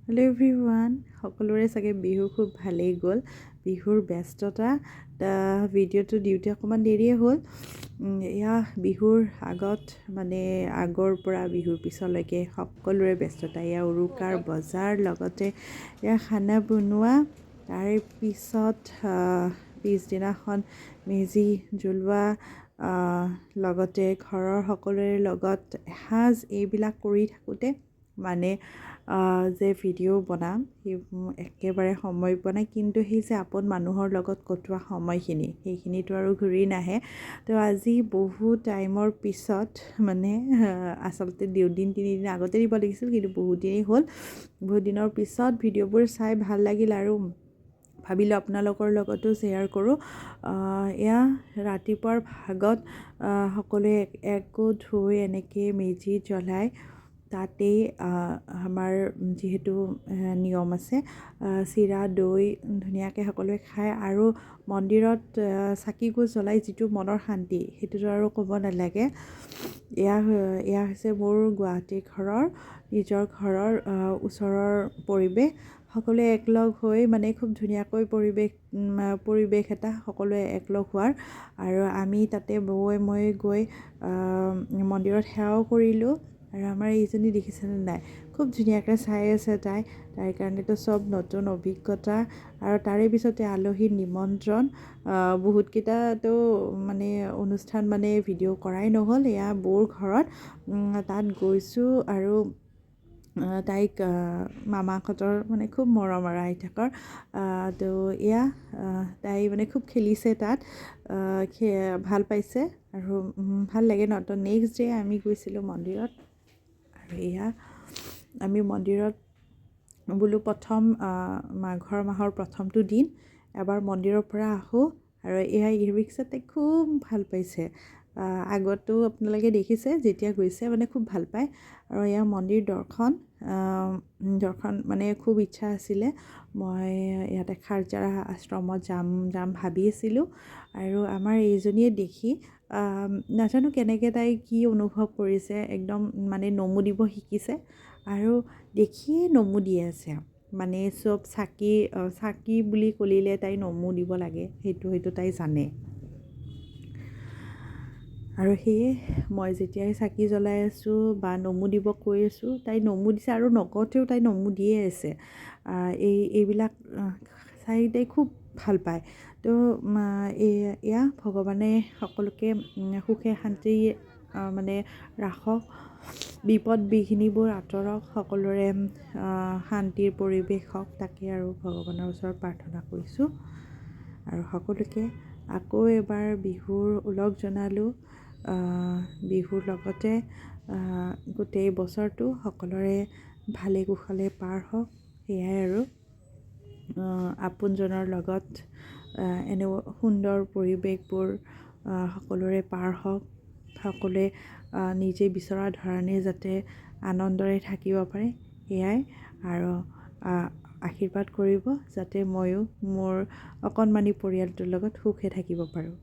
Hello' everyone, সকলোৰে চাগে বিহু খুব ভালেই গ'ল। বিহুৰ ব্যস্ততা ভিডিঅ'টো দিওঁতে অকণমান দেৰিয়ে হ'ল। এয়া বিহুৰ আগত মানে আগৰ পৰা বিহুৰ পিছলৈকে সকলোৰে ব্যস্ততা। এয়া উৰুকাৰ বজাৰ, লগতে এয়া খানা বনোৱা, তাৰ পিছত পিছদিনাখন মেজি জ্বলোৱা, লগতে ঘৰৰ সকলোৰে লগত এসাঁজ এইবিলাক কৰি থাকোঁতে মানে যে ভিডিঅ' বনাম একেবাৰে সময় পোৱা নাই। কিন্তু সেই যে আপোন মানুহৰ লগত কটোৱা সময়খিনি, সেইখিনিতো আৰু ঘূৰি নাহে। তো আজি বহু টাইমৰ পিছত মানে আচলতে 2 দিন 3 দিন আগতে দিব লাগিছিল, কিন্তু বহুত দিনেই হ'ল। বহুত দিনৰ পিছত ভিডিঅ'বোৰ চাই ভাল লাগিল আৰু ভাবিলোঁ আপোনালোকৰ লগতো শ্বেয়াৰ কৰোঁ। এয়া ৰাতিপুৱাৰ ভাগত সকলোৱে একগোট হৈ এনেকৈ মেজি জ্বলাই, তাতেই আমাৰ যিহেতু নিয়ম আছে, চিৰা দৈ ধুনীয়াকৈ সকলোৱে খায়। আৰু মন্দিৰত চাকিগছ জ্বলাই যিটো মনৰ শান্তি, সেইটোতো আৰু ক'ব নালাগে। এয়া হৈছে মোৰ গুৱাহাটী ঘৰৰ নিজৰ ঘৰৰ ওচৰৰ পৰিৱেশ। সকলোৱে একলগ হৈ মানে খুব ধুনীয়াকৈ পৰিৱেশ এটা সকলোৱে একলগ হোৱাৰ। আৰু আমি তাতে বৌৱে মই গৈ মন্দিৰত সেৱাও কৰিলোঁ। আৰু আমাৰ এইজনী দেখিছেনে নাই, খুব ধুনীয়াকৈ চাই আছে তাইৰ কাৰণেতো চব নতুন অভিজ্ঞতা। আৰু তাৰে পিছতে আলহীৰ নিমন্ত্ৰণ, বহুতকেইটাতো মানে অনুষ্ঠান মানে ভিডিঅ' কৰাই নহ'ল। এয়া বৌৰ ঘৰত তাত গৈছোঁ আৰু তাইক মামাহঁতৰ মানে খুব মৰম আৰু আইতাকৰ। তো এয়া তাই মানে খুব খেলিছে তাত, ভাল পাইছে আৰু ভাল লাগে ন। তো নেক্সট ডে আমি গৈছিলোঁ মন্দিৰত। আৰু এয়া আমি মন্দিৰত বোলো প্ৰথম মাঘৰ মাহৰ প্ৰথমটো দিন এবাৰ মন্দিৰৰ পৰা আহোঁ। আৰু এয়া ই-ৰিক্সাতে খুব ভাল পাইছে। আগতো আপোনালোকে দেখিছে, যেতিয়া গৈছে মানে খুব ভাল পায়। আৰু এয়া মন্দিৰ দৰ্শন মানে খুব ইচ্ছা আছিলে মই ইয়াতে খাৰজাৰা আশ্ৰমত যাম ভাবি আছিলোঁ। আৰু আমাৰ এইজনীয়ে দেখি নাজানো কেনেকৈ তাই কি অনুভৱ কৰিছে, একদম মানে নমো দিব শিকিছে আৰু দেখিয়ে নমো দি আছে। মানে চব চাকি বুলি ক'লিলে তাই নমো দিব লাগে, সেইটো তাই জানে। আৰু সেয়ে মই যেতিয়াই চাকি জ্বলাই আছোঁ বা নমো দিব কৈ আছোঁ, তাই নমো দিছে। আৰু নকওঁতেও তাই নমো দিয়ে আছে। এইবিলাক চাই তাই খুব ভাল পায়। তো এয়া ভগৱানে সকলোকে সুখে শান্তি মানে ৰাখক, বিপদ বিঘিনিবোৰ আঁতৰক, সকলোৰে শান্তিৰ পৰিৱেশ হওক, তাকে আৰু ভগৱানৰ ওচৰত প্ৰাৰ্থনা কৰিছোঁ। আৰু সকলোকে আকৌ এবাৰ বিহুৰ ওলগ জনালোঁ। বিহুৰ লগতে গোটেই বছৰটো সকলোৰে ভালে কুশলে পাৰ হওক, সেয়াই আৰু আপোনজনৰ লগত এনে সুন্দৰ পৰিৱেশবোৰ সকলোৰে পাৰ হওক, সকলোৱে নিজে বিচৰা ধৰণে যাতে আনন্দৰে থাকিব পাৰে, সেয়াই। আৰু আশীৰ্বাদ কৰিব যাতে ময়ো মোৰ অকণমানি পৰিয়ালটোৰ লগত সুখে থাকিব পাৰোঁ।